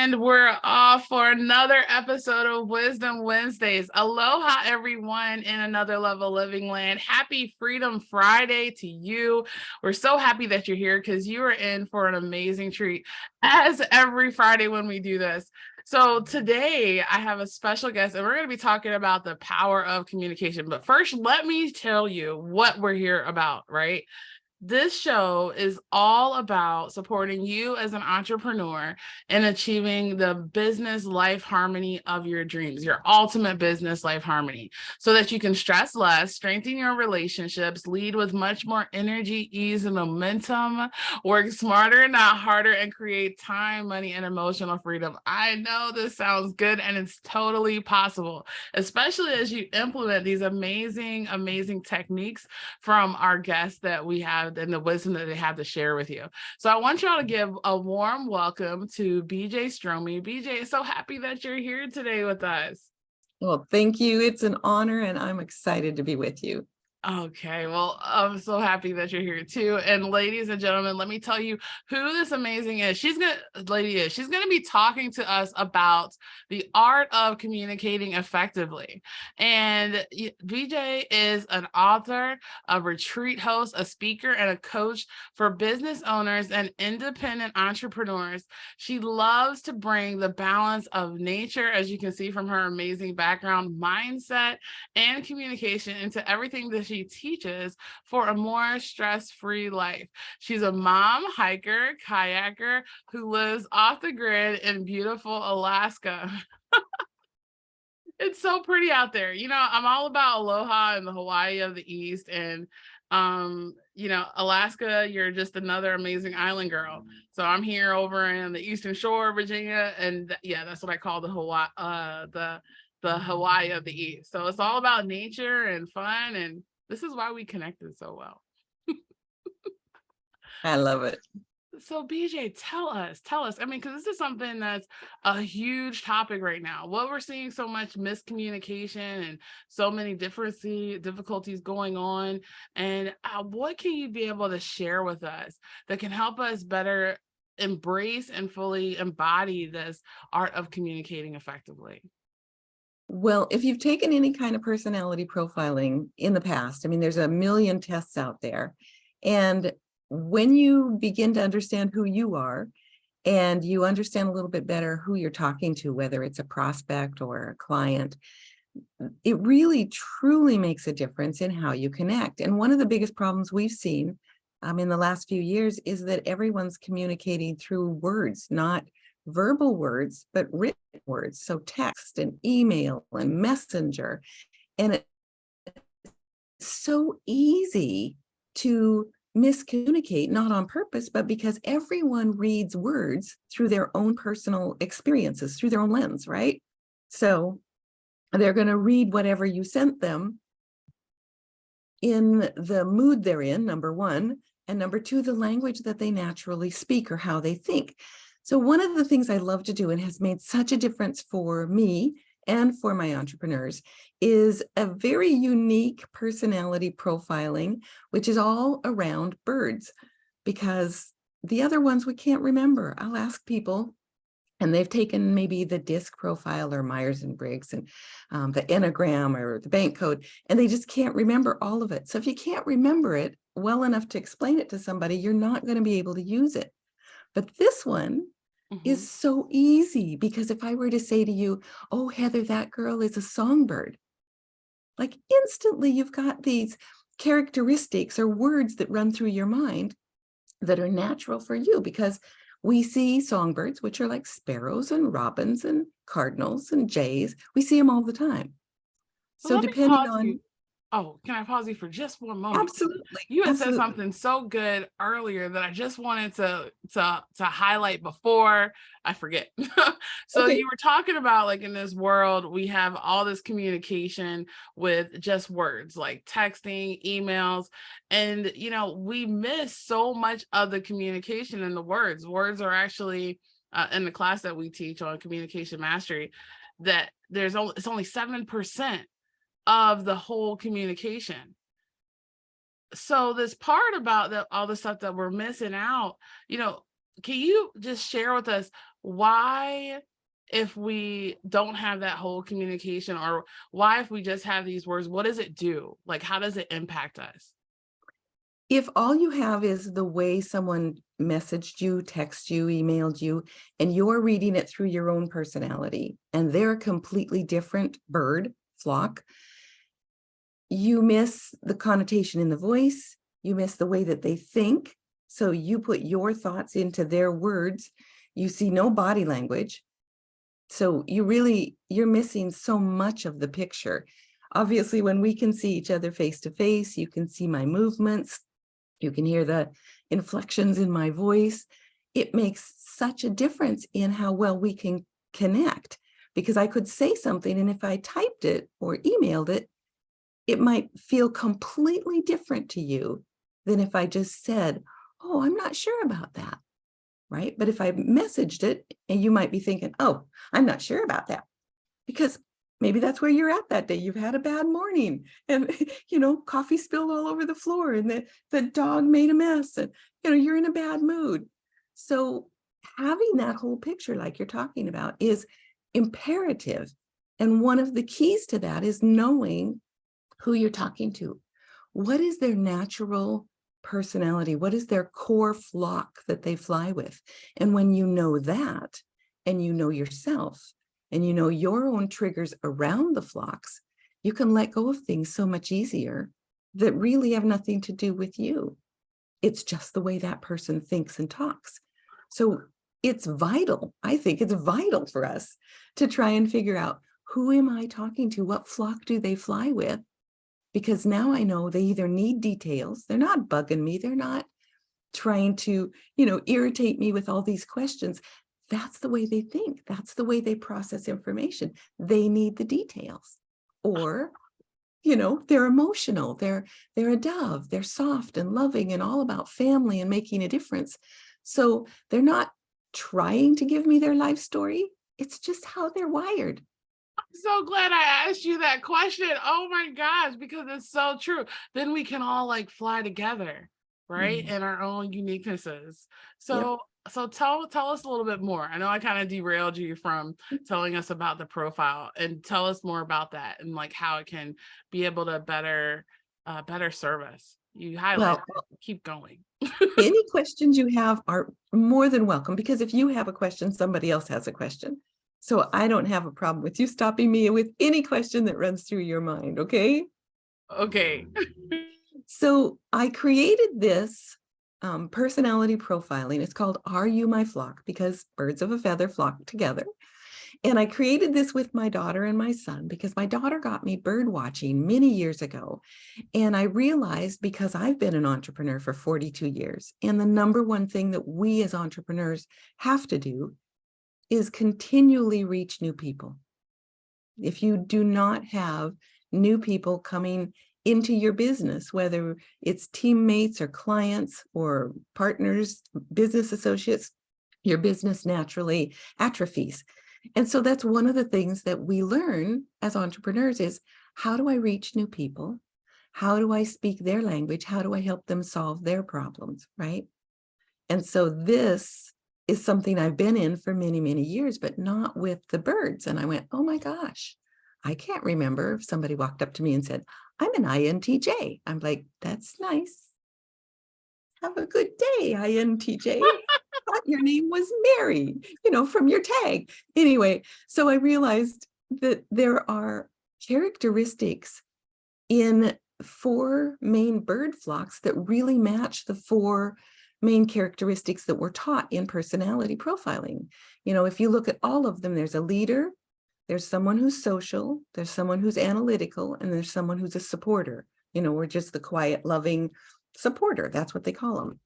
And we're off for another episode of Wisdom Wednesdays. Aloha, everyone in another level living land. Happy Freedom Friday to you. We're so happy that you're here because you are in for an amazing treat, as every Friday when we do this. So today I have a special guest, and we're going to be talking about the power of communication. But first, let me tell you what we're here about, right? This show is all about supporting you as an entrepreneur in achieving the business life harmony of your dreams, your ultimate business life harmony, so that you can stress less, strengthen your relationships, lead with much more energy, ease, and momentum, work smarter, not harder, and create time, money, and emotional freedom. I know this sounds good, and it's totally possible, especially as you implement these amazing, amazing techniques from our guests that we have and the wisdom that they have to share with you. So I want y'all to give a warm welcome to BJ Stromme. BJ, so happy that you're here today with us. Well, thank you. It's an honor, and I'm excited to be with you. Okay, well, I'm so happy that you're here too. And ladies and gentlemen, let me tell you who this amazing is. She's gonna be talking to us about the art of communicating effectively. And BJ is an author, a retreat host, a speaker, and a coach for business owners and independent entrepreneurs. She loves to bring the balance of nature, as you can see from her amazing background, mindset, and communication into everything that she teaches for a more stress-free life. She's a mom, hiker, kayaker who lives off the grid in beautiful Alaska. It's so pretty out there. You know, I'm all about aloha and the Hawaii of the East. And Alaska, you're just another amazing island girl. So I'm here over in the Eastern Shore, Virginia, and that's what I call the Hawaii, the Hawaii of the East. So it's all about nature and fun, and this is why we connected so well. I love it. So BJ, tell us, I mean, because this is something that's a huge topic right now. What we're seeing so much miscommunication and so many difficulties going on. And what can you be able to share with us that can help us better embrace and fully embody this art of communicating effectively? Well, if you've taken any kind of personality profiling in the past, I mean, there's a million tests out there. And when you begin to understand who you are and you understand a little bit better who you're talking to, whether it's a prospect or a client, it really truly makes a difference in how you connect. And one of the biggest problems we've seen in the last few years is that everyone's communicating through words, not verbal words, but written words. So text and email and messenger. And it's so easy to miscommunicate, not on purpose, but because everyone reads words through their own personal experiences, through their own lens, right? So they're going to read whatever you sent them in the mood they're in, number one, and number two, the language that they naturally speak or how they think. So one of the things I love to do and has made such a difference for me and for my entrepreneurs is a very unique personality profiling, which is all around birds, because the other ones we can't remember. I'll ask people, and they've taken maybe the DISC profile or Myers-Briggs and the Enneagram or the bank code, and they just can't remember all of it. So if you can't remember it well enough to explain it to somebody, you're not going to be able to use it. But this one is so easy, because if I were to say to you, oh, Heather, that girl is a songbird, like instantly you've got these characteristics or words that run through your mind that are natural for you, because we see songbirds, which are like sparrows and robins and cardinals and jays. We see them all the time. So depending on... Oh, can I pause you for just one moment? Absolutely. You had Absolutely. said something so good earlier that I just wanted to highlight before I forget. So Okay. you were talking about, like, in this world, we have all this communication with just words like texting, emails, and we miss so much of the communication in the words. Words are actually in the class that we teach on communication mastery, that it's only 7% of the whole communication. So this part about all the stuff that we're missing out, can you just share with us why, if we don't have that whole communication, or why, if we just have these words, what does it do? Like, how does it impact us? If all you have is the way someone messaged you, texted you, emailed you, and you're reading it through your own personality, and they're a completely different bird, flock, you miss the connotation in the voice, you miss the way that they think. So you put your thoughts into their words, you see no body language. So you're missing so much of the picture. Obviously, when we can see each other face to face, you can see my movements, you can hear the inflections in my voice. It makes such a difference in how well we can connect, because I could say something, and if I typed it or emailed it, it might feel completely different to you than if I just said, "Oh, I'm not sure about that." Right? But if I messaged it, and you might be thinking, "Oh, I'm not sure about that," because maybe that's where you're at that day. You've had a bad morning, and coffee spilled all over the floor, and the dog made a mess, and you're in a bad mood. So having that whole picture, like you're talking about, is imperative. And one of the keys to that is knowing who you're talking to. What is their natural personality? What is their core flock that they fly with? And when you know that, and you know yourself, and you know your own triggers around the flocks, you can let go of things so much easier that really have nothing to do with you. It's just the way that person thinks and talks. So it's vital. I think it's vital for us to try and figure out, who am I talking to? What flock do they fly with? Because now I know they either need details, they're not bugging me, they're not trying to, irritate me with all these questions. That's the way they think. That's the way they process information. They need the details. Or, they're emotional, they're a dove, they're soft and loving and all about family and making a difference. So they're not trying to give me their life story. It's just how they're wired. So glad I asked you that question. Oh my gosh, because it's so true. Then we can all like fly together, right? Mm. In our own uniquenesses. Yep. So tell us a little bit more. I know I kind of derailed you from telling us about the profile, and tell us more about that, and like how it can be able to better serve us. You highlight Well, it. Keep going. any questions you have are more than welcome, because if you have a question, somebody else has a question. So I don't have a problem with you stopping me with any question that runs through your mind, okay? Okay. So I created this personality profiling. It's called Are You My Flock? Because birds of a feather flock together. And I created this with my daughter and my son because my daughter got me bird watching many years ago. And I realized, because I've been an entrepreneur for 42 years, and the number one thing that we as entrepreneurs have to do is continually reach new people. If you do not have new people coming into your business, whether it's teammates or clients or partners, business associates, your business naturally atrophies. And so that's one of the things that we learn as entrepreneurs is, how do I reach new people? How do I speak their language? How do I help them solve their problems, right? And so this is something I've been in for many, many years, but not with the birds. And I went, oh my gosh, I can't remember if somebody walked up to me and said, I'm an INTJ. I'm like, that's nice. Have a good day, INTJ. Thought your name was Mary, from your tag. Anyway, so I realized that there are characteristics in 4 main bird flocks that really match the 4 main characteristics that we're taught in personality profiling. If you look at all of them, there's a leader, there's someone who's social, there's someone who's analytical, and there's someone who's a supporter. We're just the quiet, loving supporter. That's what they call them.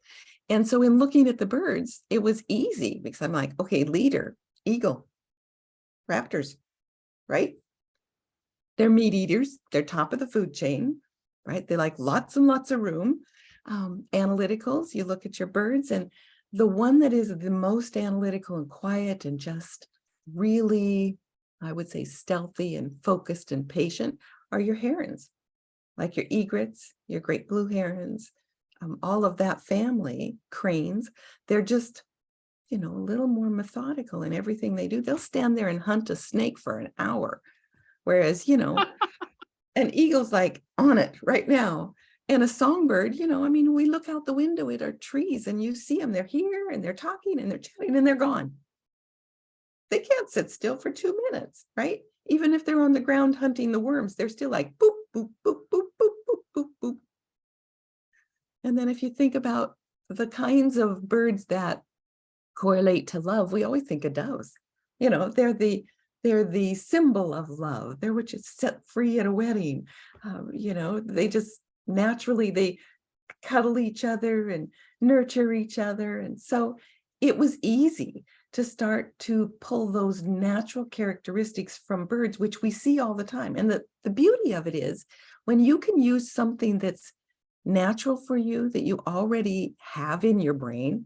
And so in looking at the birds, it was easy because I'm like, okay, leader, eagle, raptors, right? They're meat eaters. They're top of the food chain, right? They like lots and lots of room. Analyticals, you look at your birds, and the one that is the most analytical and quiet and just really, I would say, stealthy and focused and patient are your herons, like your egrets, your great blue herons, all of that family, cranes. They're just a little more methodical in everything they do. They'll stand there and hunt a snake for an hour. Whereas, an eagle's like on it right now. And a songbird, we look out the window at our trees and you see them. They're here and they're talking and they're chatting and they're gone. They can't sit still for 2 minutes, right? Even if they're on the ground hunting the worms, they're still like boop, boop, boop, boop, boop, boop, boop, boop. And then if you think about the kinds of birds that correlate to love, we always think of doves. They're the symbol of love. They're what you set free at a wedding. They just naturally, they cuddle each other and nurture each other. And so it was easy to start to pull those natural characteristics from birds, which we see all the time. And the beauty of it is when you can use something that's natural for you, that you already have in your brain,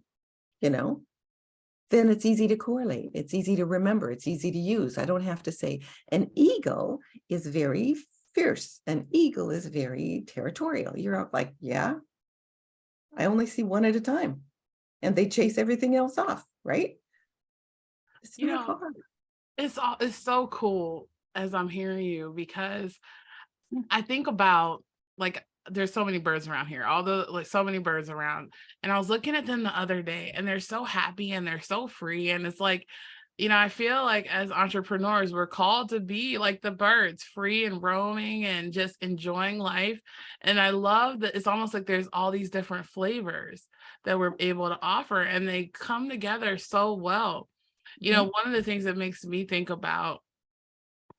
then it's easy to correlate. It's easy to remember. It's easy to use. I don't have to say an eagle is very fierce. An eagle is very territorial. You're like, yeah, I only see one at a time. And they chase everything else off, right? It's not hard. It's so cool as I'm hearing you, because I think about, like, there's so many birds around here, so many birds around. And I was looking at them the other day and they're so happy and they're so free. And it's like, I feel like as entrepreneurs, we're called to be like the birds, free and roaming and just enjoying life. And I love that it's almost like there's all these different flavors that we're able to offer and they come together so well. One of the things that makes me think about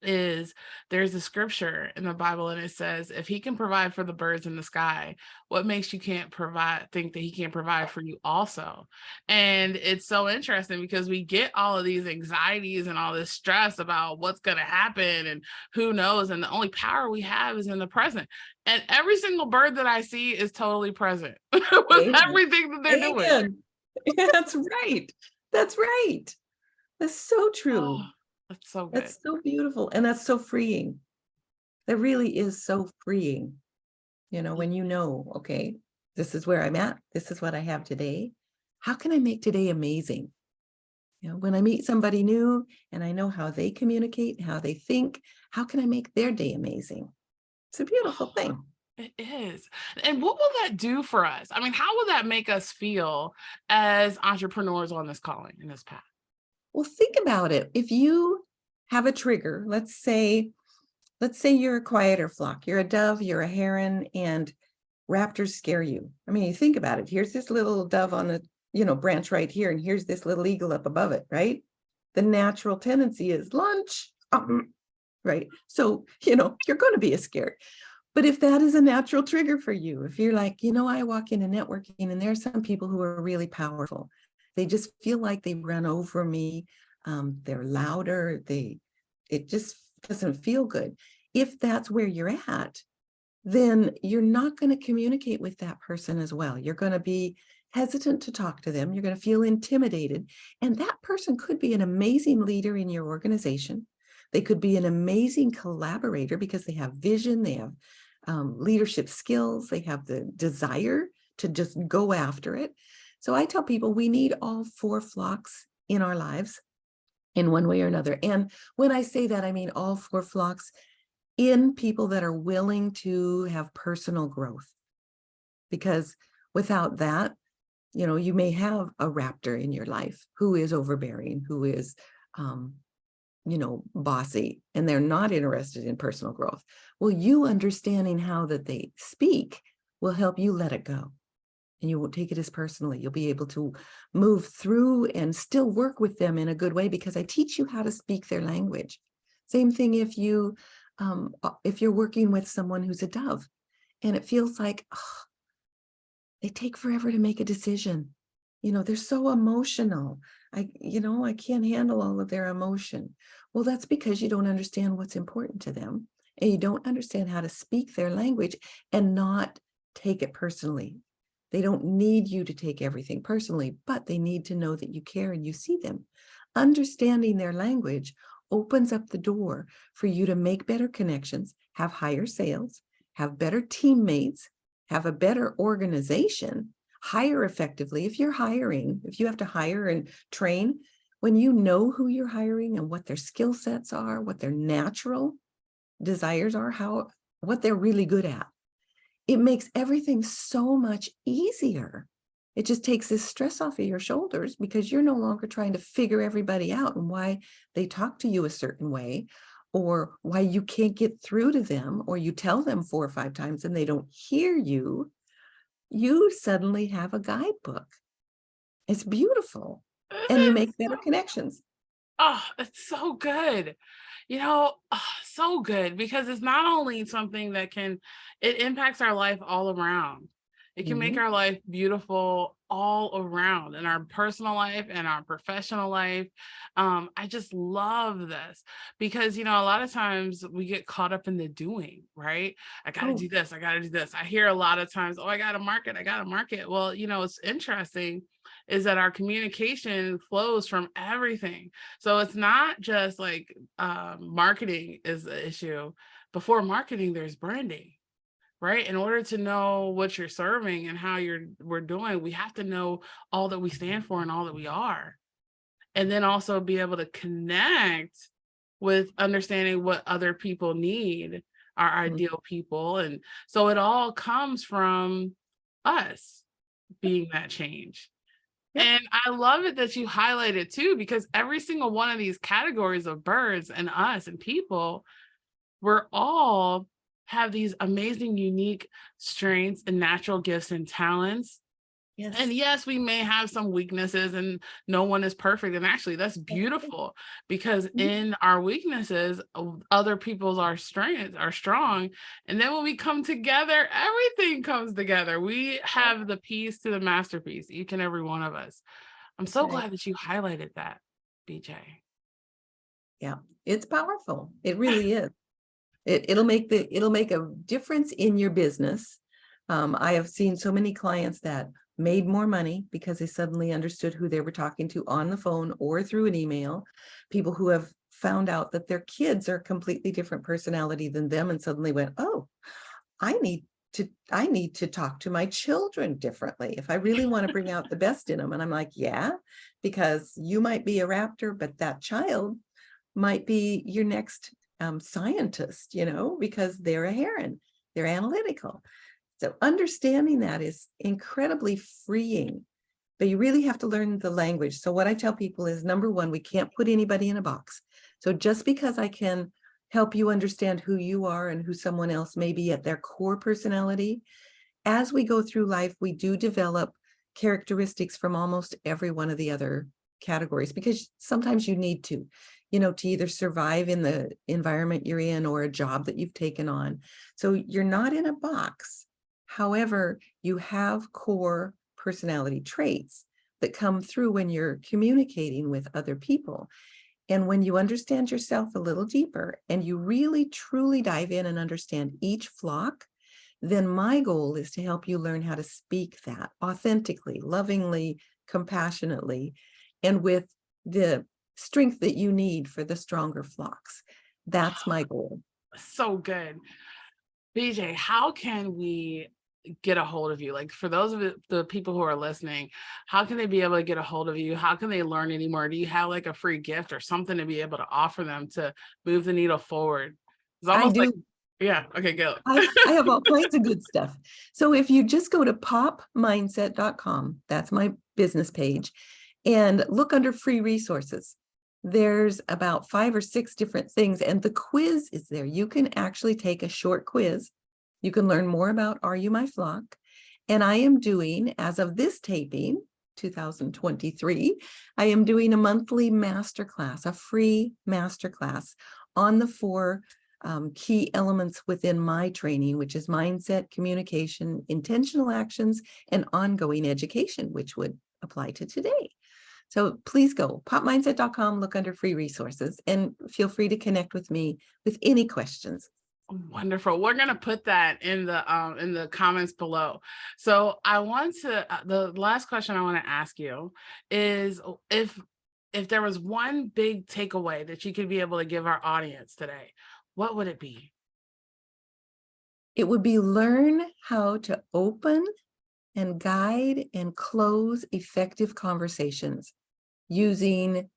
is there's a scripture in the Bible and it says, if he can provide for the birds in the sky, what makes you think that he can't provide for you also? And it's so interesting because we get all of these anxieties and all this stress about what's going to happen and who knows. And the only power we have is in the present. And every single bird that I see is totally present with everything that they're doing. That's right. That's right. That's so true. Oh, that's so good. That's so beautiful. And that's so freeing. That really is so freeing. When okay, this is where I'm at. This is what I have today. How can I make today amazing? When I meet somebody new and I know how they communicate, how they think, how can I make their day amazing? It's a beautiful thing. It is. And what will that do for us? I mean, how will that make us feel as entrepreneurs on this calling, in this path? Well, think about it. If you have a trigger, let's say you're a quieter flock, you're a dove, you're a heron, and raptors scare you. I mean, you think about it. Here's this little dove on a branch right here, and here's this little eagle up above it, right? The natural tendency is lunch, right? So, you're going to be scared. But if that is a natural trigger for you, if you're like, I walk into networking and there are some people who are really powerful. They just feel like they run over me. They're louder. It just doesn't feel good. If that's where you're at, then you're not going to communicate with that person as well. You're going to be hesitant to talk to them. You're going to feel intimidated. And that person could be an amazing leader in your organization. They could be an amazing collaborator because they have vision, they have leadership skills, they have the desire to just go after it. So I tell people we need all 4 flocks in our lives in one way or another. And when I say that, I mean all 4 flocks in people that are willing to have personal growth. Because without that, you may have a raptor in your life who is overbearing, who is, bossy, and they're not interested in personal growth. Well, you understanding how that they speak will help you let it go. And you won't take it as personally. You'll be able to move through and still work with them in a good way because I teach you how to speak their language. Same thing if you're working with someone who's a dove and it feels like they take forever to make a decision. They're so emotional. I can't handle all of their emotion. Well, that's because you don't understand what's important to them and you don't understand how to speak their language and not take it personally. They don't need you to take everything personally, but they need to know that you care and you see them. Understanding their language opens up the door for you to make better connections, have higher sales, have better teammates, have a better organization, hire effectively. If you're hiring, if you have to hire and train, when you know who you're hiring and what their skill sets are, what their natural desires are, what they're really good at, it makes everything so much easier. It just takes this stress off of your shoulders because you're no longer trying to figure everybody out and why they talk to you a certain way, or why you can't get through to them, or you tell them 4 or 5 times and they don't hear you. You suddenly have a guidebook. It's beautiful. And you make better connections. Oh, it's so good. So good, because it's not only something that it impacts our life all around. It can make Mhm. our life beautiful all around in our personal life and our professional life. I just love this because, a lot of times we get caught up in the doing, right? I got to Oh, do this. I got to do this. I hear a lot of times, oh, I got to market. I got to market. Well, it's interesting is that our communication flows from everything. So it's not just like marketing is the issue. Before marketing, there's branding, right? In order to know what you're serving and how we're doing, we have to know all that we stand for and all that we are. And then also be able to connect with understanding what other people need, our mm, ideal people. And so it all comes from us being that change. yep. And I love it that you highlighted too, because every single one of these categories of birds and us and people, we're all have these amazing, unique strengths and natural gifts and talents. And Yes. yes, we may have some weaknesses and no one is perfect. And actually, that's beautiful because Mhm. in our weaknesses, other people's our strengths are strong. And then when we come together, everything comes together. We have the piece to the masterpiece, each and every one of us. I'm so Right. glad that you highlighted that, BJ. Yeah. It's powerful. It really is. It'll make a difference in your business. I have seen so many clients that made more money because they suddenly understood who they were talking to on the phone or through an email. People who have found out that their kids are a completely different personality than them and suddenly went, oh, I need to talk to my children differently if I really want to bring out the best in them. And I'm like, yeah, because you might be a raptor, but that child might be your next scientist, because they're a heron, they're analytical. So understanding that is incredibly freeing, but you really have to learn the language. So what I tell people is, number one, we can't put anybody in a box. So just because I can help you understand who you are and who someone else may be at their core personality, as we go through life, we do develop characteristics from almost every one of the other categories, because sometimes you need to either survive in the environment you're in or a job that you've taken on. So you're not in a box. However, you have core personality traits that come through when you're communicating with other people. And when you understand yourself a little deeper and you really truly dive in and understand each flock, then my goal is to help you learn how to speak that authentically, lovingly, compassionately, and with the strength that you need for the stronger flocks. That's my goal. So good. BJ, how can we get a hold of you? Like, for those of the people who are listening, how can they be able to get a hold of you? How can they learn anymore? Do you have like a free gift or something to be able to offer them to move the needle forward? It's I almost like, do. yeah, okay, go. I have all kinds of good stuff. So if you just go to popmindset.com, that's my business page, and look under free resources, there's about 5 or 6 different things, and the quiz is there. You can actually take a short quiz. You can learn more about Are You My Flock? And I am doing, as of this taping, 2023, I am doing a monthly masterclass, a free masterclass on the 4 key elements within my training, which is mindset, communication, intentional actions, and ongoing education, which would apply to today. So please go popmindset.com, look under free resources, and feel free to connect with me with any questions. Wonderful. We're going to put that in the comments below. So I want to the last question I want to ask you is, if there was one big takeaway that you could be able to give our audience today, what would it be? It would be learn how to open and guide and close effective conversations using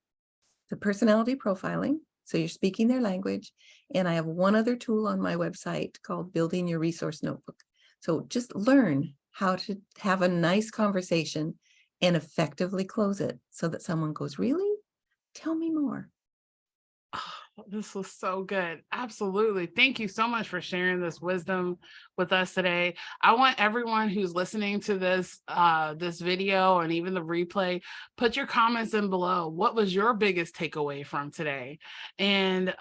the personality profiling. So you're speaking their language. And I have one other tool on my website called Building Your Resource Notebook. So just learn how to have a nice conversation and effectively close it so that someone goes, really? Tell me more. Oh, this was so good. Absolutely. Thank you so much for sharing this wisdom with us today. I want everyone who's listening to this video and even the replay, put your comments in below. What was your biggest takeaway from today? And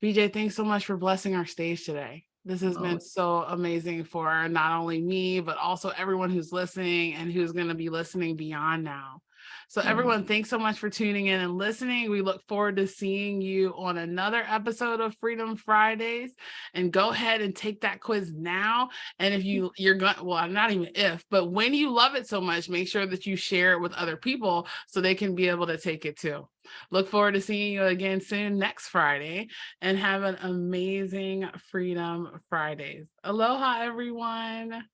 BJ, thanks so much for blessing our stage today. This has been so amazing for not only me, but also everyone who's listening and who's going to be listening beyond now. So everyone, thanks so much for tuning in and listening. We look forward to seeing you on another episode of Freedom Fridays. And go ahead and take that quiz now. And if you're going, well, not even if, but when you love it so much, make sure that you share it with other people so they can be able to take it too. Look forward to seeing you again soon next Friday, and have an amazing Freedom Fridays. Aloha, everyone.